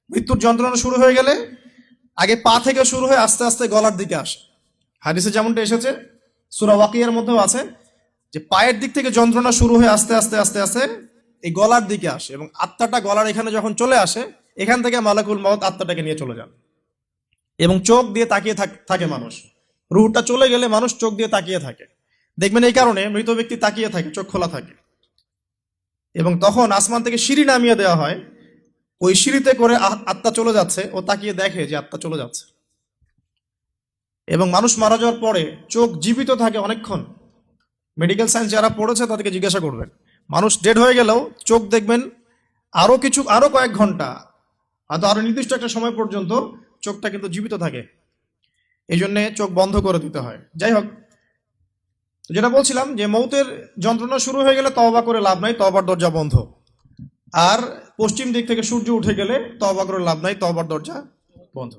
মৃত্যুর যন্ত্রণা শুরু হয়ে গেলে আগে পা থেকে শুরু হয়ে আস্তে আস্তে গলার দিকে আসে। হাদিসে যেমনটা এসেছে, সূরা ওয়াকিয়ার মধ্যেও আছে যে পায়ের দিক থেকে যন্ত্রণা শুরু হয়ে আস্তে আস্তে আস্তে আস্তে এই গলার দিকে আসে, এবং আত্মাটা গলার এখানে যখন চলে আসে, এখান থেকে মালাকুল মউত আত্মাটাকে নিয়ে চলে যান। এবং চোখ দিয়ে তাকিয়ে থাকে মানুষ। রুহটা চলে গেলে মানুষ চোখ দিয়ে তাকিয়ে থাকে। দেখবেন এই কারণে মৃত ব্যক্তি তাকিয়ে থাকে, চোখ খোলা থাকে। এবং তখন আসমান থেকে সিঁড়ি নামিয়ে দেওয়া হয়, ওই সিঁড়িতে করে আত্মা চলে যাচ্ছে, ও তাকিয়ে দেখে যে আত্মা চলে যাচ্ছে। এবং মানুষ মারা যাওয়ার পরে চোখ জীবিত থাকে অনেকক্ষণ। মেডিকেল সায়েন্স যারা পড়েছে তাদেরকে জিজ্ঞাসা করবেন, মানুষ ডেড হয়ে গেলেও চোখ দেখবেন আরো কয়েক ঘন্টা, হয়তো আরো নির্দিষ্ট একটা সময় পর্যন্ত চোখটা কিন্তু জীবিত থাকে। এই জন্যে চোখ বন্ধ করে দিতে হয়। যাই হোক, যেটা বলছিলাম যে মৌতের যন্ত্রণা শুরু হয়ে গেলে তওবা করে লাভ নাই, তওবার দরজা বন্ধ। আর পশ্চিম দিক থেকে সূর্য উঠে গেলে তওবা করে লাভ নাই, তওবার দরজা বন্ধ।